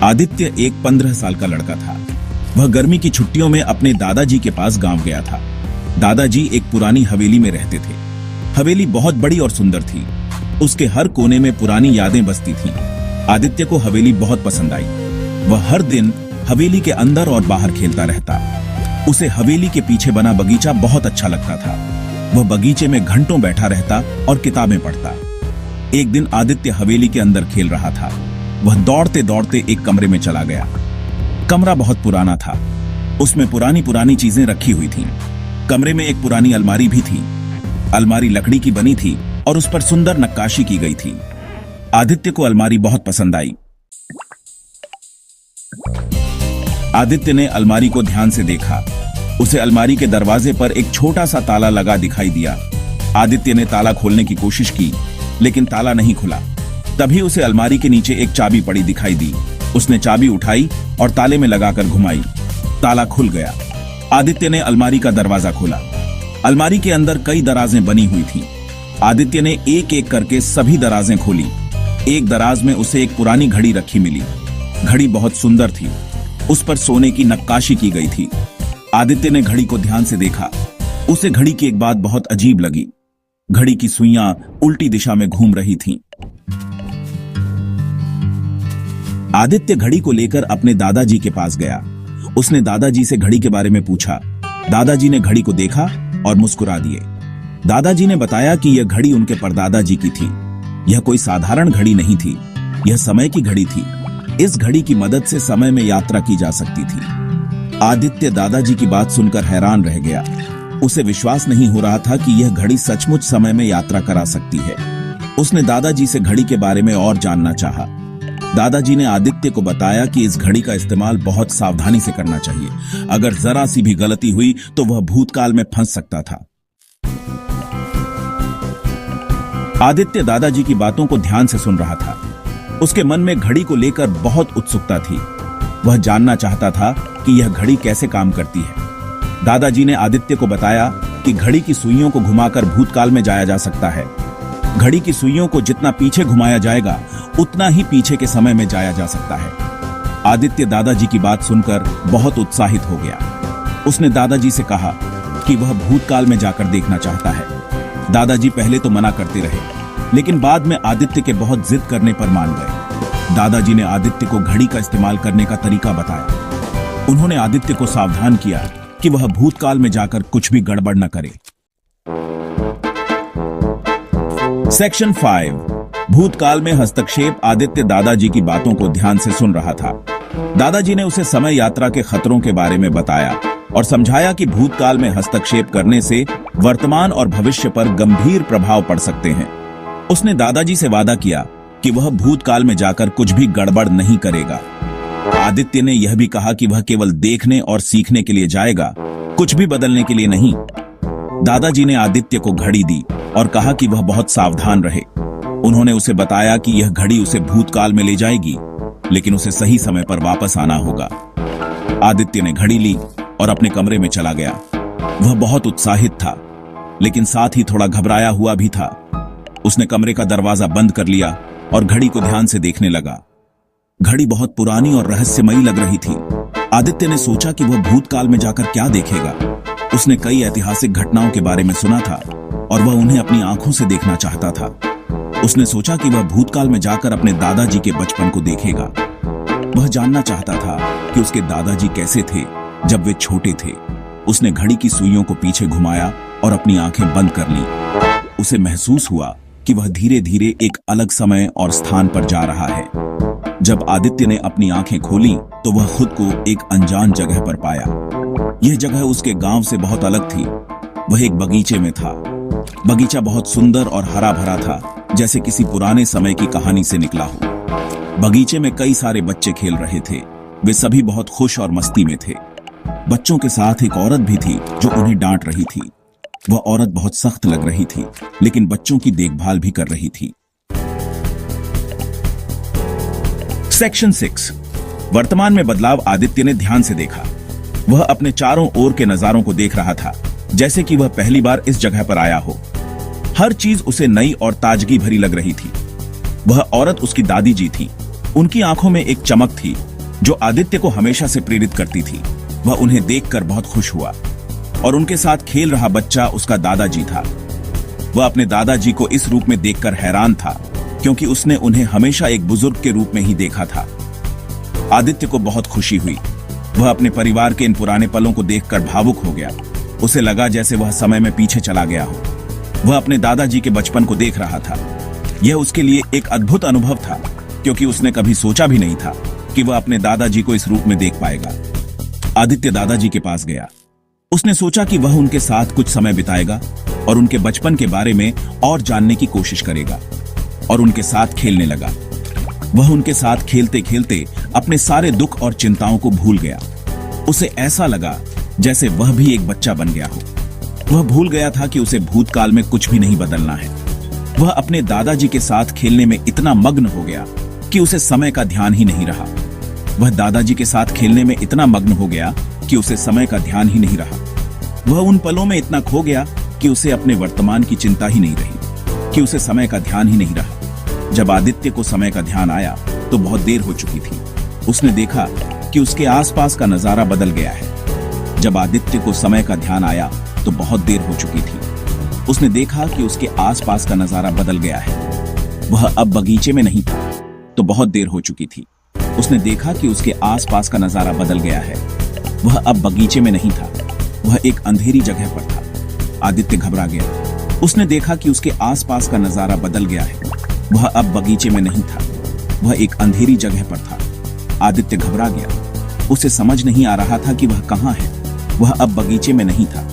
आदित्य एक 15 साल का लड़का था। वह गर्मी की छुट्टियों में अपने दादाजी के पास गांव गया था। दादाजी एक पुरानी हवेली में रहते थे। हवेली बहुत बड़ी और सुंदर थी। उसके हर कोने में पुरानी यादें बसती थीं। आदित्य को हवेली बहुत पसंद आई। वह हर दिन हवेली के अंदर और बाहर खेलता रहता। उसे हवेली के पीछे बना बगीचा बहुत अच्छा लगता था। वह बगीचे में घंटों बैठा रहता और किताबें पढ़ता। एक दिन आदित्य हवेली के अंदर खेल रहा था। वह दौड़ते दौड़ते एक कमरे में चला गया। कमरा बहुत पुराना था। उसमें पुरानी पुरानी चीजें रखी हुई थीं। कमरे में एक पुरानी अलमारी भी थी। अलमारी लकड़ी की बनी थी और उस पर सुंदर नक्काशी की गई थी। आदित्य को अलमारी बहुत पसंद आई। आदित्य ने अलमारी को ध्यान से देखा। उसे अलमारी के दरवाजे पर एक छोटा सा ताला लगा दिखाई दिया। आदित्य ने ताला खोलने की कोशिश की, लेकिन ताला नहीं खुला। तभी उसे अलमारी के नीचे एक चाबी पड़ी दिखाई दी। उसने चाबी उठाई और ताले में लगाकर घुमाई। ताला खुल गया। आदित्य ने अलमारी का दरवाजा खोला। अलमारी के अंदर कई दराजें बनी हुई थीं। आदित्य ने एक एक करके सभी दराजें खोली। एक दराज में उसे एक पुरानी घड़ी रखी मिली। घड़ी बहुत सुंदर थी। उस पर सोने की नक्काशी की गई थी। आदित्य ने घड़ी को ध्यान से देखा। उसे घड़ी की एक बात बहुत अजीब लगी। घड़ी की सुइयां उल्टी दिशा में घूम रही थीं। आदित्य घड़ी को लेकर अपने दादाजी के पास गया। उसने दादाजी से घड़ी के बारे में पूछा। दादाजी ने घड़ी को देखा और मुस्कुरा दिए। दादाजी ने बताया कि यह घड़ी उनके परदादाजी की थी। यह कोई साधारण घड़ी नहीं थी। यह समय की घड़ी थी। इस घड़ी की मदद से समय में यात्रा की जा सकती थी। आदित्य दादाजी की बात सुनकर हैरान रह गया। उसे विश्वास नहीं हो रहा था कि यह घड़ी सचमुच समय में यात्रा करा सकती है। उसने दादाजी से घड़ी के बारे में और जानना चाहा। दादाजी ने आदित्य को बताया कि इस घड़ी का इस्तेमाल बहुत सावधानी से करना चाहिए। अगर जरा सी भी गलती हुई तो वह भूतकाल में फंस सकता था। आदित्य दादाजी की बातों को ध्यान से सुन रहा था। उसके मन में घड़ी को लेकर बहुत उत्सुकता थी। वह जानना चाहता था कि यह घड़ी कैसे काम करती है। दादाजी ने आदित्य को बताया कि घड़ी की सुइयों को घुमाकर भूतकाल में जाया जा सकता है। घड़ी की सुइयों को जितना पीछे घुमाया जाएगा, उतना ही पीछे के समय में जाया जा सकता है। आदित्य दादाजी की बात सुनकर बहुत उत्साहित हो गया। उसने दादाजी से कहा कि वह भूतकाल में जाकर देखना चाहता है। दादाजी पहले तो मना करते रहे, लेकिन बाद में आदित्य के बहुत जिद करने पर मान गए। दादाजी ने आदित्य को घड़ी का इस्तेमाल करने का तरीका बताया। उन्होंने आदित्य को सावधान किया कि वह भूतकाल में जाकर कुछ भी गड़बड़ न करे। सेक्शन 5 भूतकाल में हस्तक्षेप। आदित्य दादाजी की बातों को ध्यान से सुन रहा था। दादाजी ने उसे समय यात्रा के खतरों के बारे में बताया और समझाया कि भूतकाल में हस्तक्षेप करने से वर्तमान और भविष्य पर गंभीर प्रभाव पड़ सकते हैं। उसने दादाजी से वादा किया कि वह भूतकाल में जाकर कुछ भी गड़बड़ नहीं करेगा। आदित्य ने यह भी कहा कि वह केवल देखने और सीखने के लिए जाएगा, कुछ भी बदलने के लिए नहीं। दादाजी ने आदित्य को घड़ी दी और कहा कि वह बहुत सावधान रहे। उन्होंने उसे बताया कि यह घड़ी उसे भूतकाल में ले जाएगी, लेकिन उसे सही समय पर वापस आना होगा। आदित्य ने घड़ी ली और अपने कमरे में चला गया। वह बहुत उत्साहित था, लेकिन साथ ही थोड़ा घबराया हुआ भी था। उसने कमरे का दरवाजा बंद कर लिया और घड़ी को ध्यान से देखने लगा। घड़ी बहुत पुरानी और रहस्यमयी लग रही थी। आदित्य ने सोचा कि वह भूतकाल में जाकर क्या देखेगा। उसने कई ऐतिहासिक घटनाओं के बारे में सुना था और वह उन्हें अपनी आंखों से देखना चाहता था। उसने सोचा कि वह भूतकाल में जाकर अपने दादाजी के बचपन को देखेगा। वह जानना चाहता था कि उसके दादाजी कैसे थे जब वे छोटे थे। उसने घड़ी की सुइयों को पीछे घुमाया और अपनी आंखें बंद कर ली। उसे महसूस हुआ कि वह धीरे धीरे एक अलग समय और स्थान पर जा रहा है। जब आदित्य ने अपनी आंखें खोली तो वह खुद को एक अनजान जगह पर पाया। यह जगह उसके गांव से बहुत अलग थी। वह एक बगीचे में था। बगीचा बहुत सुंदर और हरा भरा था, जैसे किसी पुराने समय की कहानी से निकला हो। बगीचे में कई सारे बच्चे खेल रहे थे। वे सभी बहुत खुश और मस्ती में थे। बच्चों के साथ एक औरत भी थी जो उन्हें डांट रही थी। वह औरत बहुत सख्त लग रही थी, लेकिन बच्चों की देखभाल भी कर रही थी। सेक्शन 6 वर्तमान में बदलाव। आदित्य ने ध्यान से देखा। वह अपने चारों ओर के नजारों को देख रहा था, जैसे कि वह पहली बार इस जगह पर आया हो। हर चीज उसे नई और ताजगी भरी लग रही थी। वह औरत उसकी दादी जी थी। उनकी आंखों में एक चमक थी जो आदित्य को हमेशा से प्रेरित करती थी, वह उन्हें देखकर बहुत खुश हुआ और उनके साथ खेल रहा बच्चा उसका दादाजी था। वह अपने दादाजी को इस रूप में देखकर हैरान था, क्योंकि उसने उन्हें हमेशा एक बुजुर्ग के रूप में ही देखा था। आदित्य को बहुत खुशी हुई। वह अपने परिवार के इन पुराने पलों को देखकर भावुक हो गया। उसे लगा जैसे वह समय में पीछे चला गया हो। वह अपने दादाजी के बचपन को देख रहा था। यह उसके लिए एक अद्भुत अनुभव था, क्योंकि उसने कभी सोचा भी नहीं था कि वह अपने दादाजी को इस रूप में देख पाएगा। आदित्य दादाजी के पास गया। उसने सोचा कि वह उनके साथ कुछ समय बिताएगा और उनके बचपन के बारे में और जानने की कोशिश करेगा, और उनके साथ खेलने लगा। वह उनके साथ खेलते खेलते अपने सारे दुख और चिंताओं को भूल गया। उसे ऐसा लगा जैसे वह भी एक बच्चा बन गया हो। वह भूल गया था कि उसे भूतकाल में कुछ भी नहीं बदलना है। वह अपने दादाजी के साथ खेलने में इतना मग्न हो गया कि उसे समय का ध्यान ही नहीं रहा। वह दादाजी के साथ खेलने में इतना मग्न हो गया कि उसे समय का ध्यान ही नहीं रहा। वह उन पलों में इतना खो गया कि उसे अपने वर्तमान की चिंता ही नहीं रही, कि उसे समय का ध्यान ही नहीं रहा। जब आदित्य को समय का ध्यान आया तो बहुत देर हो चुकी थी। उसने देखा कि उसके आसपास का नजारा बदल गया है। जब आदित्य को समय का ध्यान आया तो बहुत देर हो चुकी थी। उसने देखा कि उसके आसपास का नजारा बदल गया है। वह अब बगीचे में नहीं था तो बहुत देर हो चुकी थी। उसने देखा कि उसके आसपास का नजारा बदल गया है। वह अब बगीचे में नहीं था, वह एक अंधेरी जगह पर था। आदित्य घबरा गया। उसने देखा कि उसके आसपास का नजारा बदल गया है। वह अब बगीचे में नहीं था, वह एक अंधेरी जगह पर था। आदित्य घबरा गया। उसे समझ नहीं आ रहा था कि वह कहाँ है। वह अब बगीचे में नहीं था,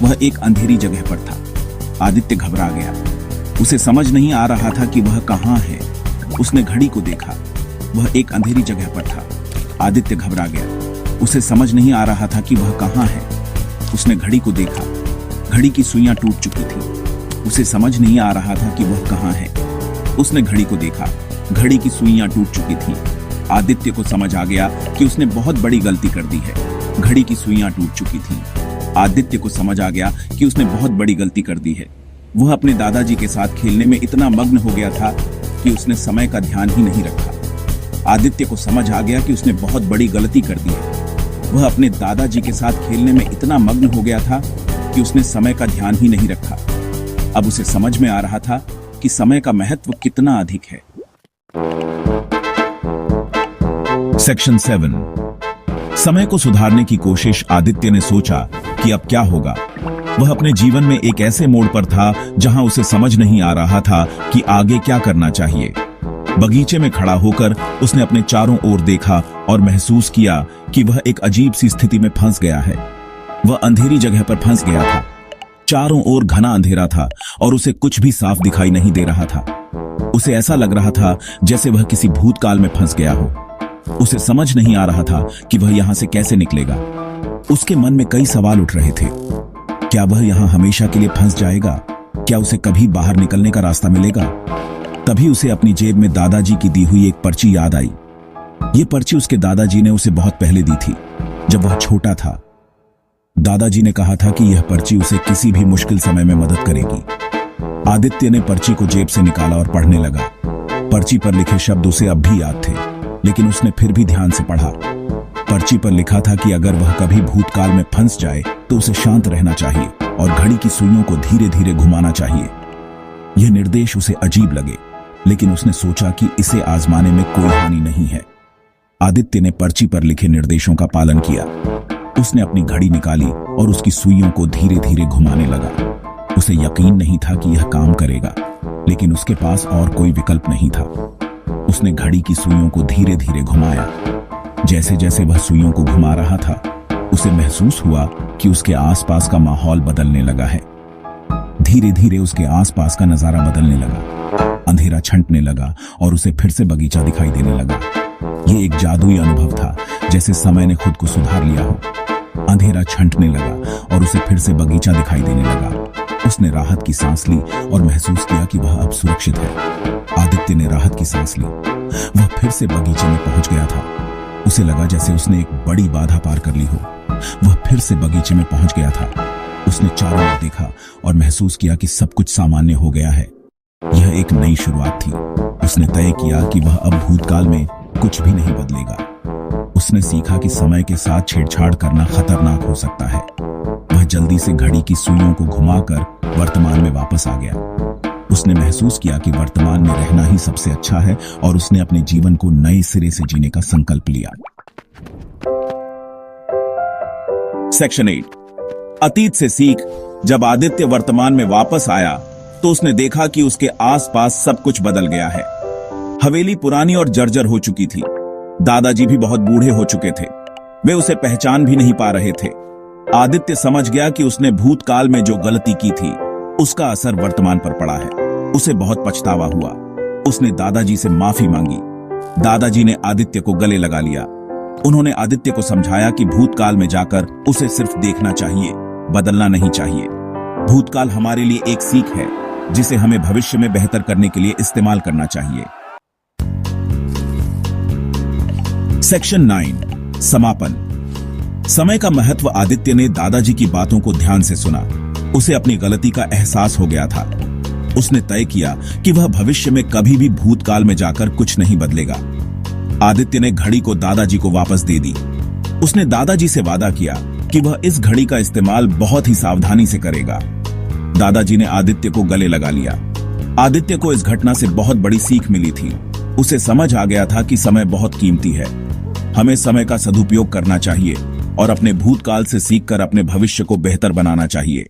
वह एक अंधेरी जगह पर था। आदित्य घबरा गया। उसे समझ नहीं आ रहा था कि वह कहाँ है। उसने घड़ी को देखा, वह एक अंधेरी जगह पर था। आदित्य घबरा गया। उसे समझ नहीं आ रहा था कि वह कहाँ है। उसने घड़ी को देखा, घड़ी की सुइयां टूट चुकी थी। उसे समझ नहीं आ रहा था कि वह कहाँ है। उसने घड़ी को देखा, घड़ी की सुइयां टूट चुकी थी। आदित्य को समझ आ गया कि उसने बहुत बड़ी गलती कर दी है। घड़ी की सुइयां टूट चुकी थी। आदित्य को समझ आ गया कि उसने बहुत बड़ी गलती कर दी है। वह अपने दादाजी के साथ खेलने में इतना मग्न हो गया था कि उसने समय का ध्यान ही नहीं रखा। आदित्य को समझ आ गया कि उसने बहुत बड़ी गलती कर दी है। वह अपने दादाजी के साथ खेलने में इतना मग्न हो गया था कि उसने समय का ध्यान ही नहीं रखा। अब उसे समझ में आ रहा था कि समय का महत्व कितना अधिक है। सेक्शन 7। समय को सुधारने की कोशिश। आदित्य ने सोचा कि अब क्या होगा। वह अपने जीवन में एक ऐसे मोड़ पर था जहां उसे समझ नहीं आ रहा था कि आगे क्या करना चाहिए। बगीचे में खड़ा होकर उसने अपने चारों ओर देखा और महसूस किया कि वह एक अजीब सी स्थिति में फंस गया है। वह अंधेरी जगह पर फंस गया था। चारों ओर घना अंधेरा था और उसे कुछ भी साफ दिखाई नहीं दे रहा था। उसे ऐसा लग रहा था जैसे वह किसी भूतकाल में फंस गया हो। उसे समझ नहीं आ रहा था कि वह यहां से कैसे निकलेगा। उसके मन में कई सवाल उठ रहे थे। क्या वह यहां हमेशा के लिए फंस जाएगा? क्या उसे कभी बाहर निकलने का रास्ता मिलेगा? तभी उसे अपनी जेब में दादाजी की दी हुई एक पर्ची याद आई। ये पर्ची उसके दादाजी ने उसे बहुत पहले दी थी, जब वह छोटा था। दादाजी ने कहा था कि यह पर्ची उसे किसी भी मुश्किल समय में मदद करेगी। आदित्य ने पर्ची को जेब से निकाला और पढ़ने लगा। पर्ची पर लिखे शब्द उसे अब भी याद थे, लेकिन उसने फिर भी ध्यान से पढ़ा। पर्ची पर लिखा था कि अगर वह कभी भूतकाल में फंस जाए तो उसे शांत रहना चाहिए और घड़ी की सुइयों को धीरे धीरे घुमाना चाहिए। यह निर्देश उसे अजीब लगे, लेकिन उसने सोचा कि इसे आजमाने में कोई हानि नहीं है। आदित्य ने पर्ची पर लिखे निर्देशों का पालन किया। उसने अपनी घड़ी निकाली और उसकी सुइयों को धीरे धीरे घुमाने लगा। उसे यकीन नहीं था कि यह काम करेगा, लेकिन उसके पास और कोई विकल्प नहीं था। उसने घड़ी की सुइयों को धीरे धीरे घुमाया। जैसे जैसे वह सुइयों को घुमा रहा था, उसे महसूस हुआ कि उसके आसपास का माहौल बदलने लगा है। धीरे धीरे उसके आसपास का नजारा बदलने लगा। अंधेरा छंटने लगा और उसे फिर से बगीचा दिखाई देने लगा। यह एक जादुई अनुभव था, जैसे समय ने खुद को सुधार लिया हो। अंधेरा छंटने लगा और उसे फिर से बगीचा दिखाई देने लगा। उसने राहत की सांस ली और महसूस किया कि वह अब सुरक्षित है। आदित्य ने राहत की सांस ली। वह फिर से बगीचे में पहुंच गया था। उसे लगा जैसे उसने एक बड़ी बाधा पार कर ली हो। वह फिर से बगीचे में पहुंच गया था। उसने चारों ओर देखा और महसूस किया कि सब कुछ सामान्य हो गया है। यह एक नई शुरुआत थी। उसने तय किया कि वह अब भूतकाल में कुछ भी नहीं बदलेगा। उसने सीखा कि समय के साथ छेड़छाड़ करना खतरनाक हो सकता है। वह जल्दी से घड़ी की सुइयों को घुमाकर वर्तमान में वापस आ गया। उसने महसूस किया कि वर्तमान में रहना ही सबसे अच्छा है और उसने अपने जीवन को नए सिरे से जीने का संकल्प लिया। सेक्शन 8, अतीत से सीख। जब आदित्य वर्तमान में वापस आया तो उसने देखा कि उसके आसपास सब कुछ बदल गया है। हवेली पुरानी और जर्जर हो चुकी थी। दादाजी भी बहुत बूढ़े हो चुके थे। वे उसे पहचान भी नहीं पा रहे थे। आदित्य समझ गया कि उसने भूतकाल में जो गलती की थी उसका असर वर्तमान पर पड़ा है। उसे बहुत पछतावा हुआ। उसने दादाजी से माफी मांगी। दादाजी ने आदित्य को गले लगा लिया। उन्होंने आदित्य को समझाया कि भूतकाल में जाकर उसे सिर्फ देखना चाहिए, बदलना नहीं चाहिए। भूतकाल हमारे लिए एक सीख है जिसे हमें भविष्य में बेहतर करने के लिए इस्तेमाल करना चाहिए। सेक्शन 9, समापन। समय का महत्व। आदित्य ने दादाजी की बातों को ध्यान से सुना। उसे अपनी गलती का एहसास हो गया था। उसने तय किया कि वह भविष्य में कभी भी भूतकाल में जाकर कुछ नहीं बदलेगा। आदित्य ने घड़ी को दादाजी को वापस दे दी। उसने दादाजी से वादा किया कि वह इस घड़ी का इस्तेमाल बहुत ही सावधानी से करेगा। दादाजी ने आदित्य को गले लगा लिया। आदित्य को इस घटना से बहुत बड़ी सीख मिली थी। उसे समझ आ गया था कि समय बहुत कीमती है। हमें समय का सदुपयोग करना चाहिए और अपने भूतकाल से सीखकर अपने भविष्य को बेहतर बनाना चाहिए।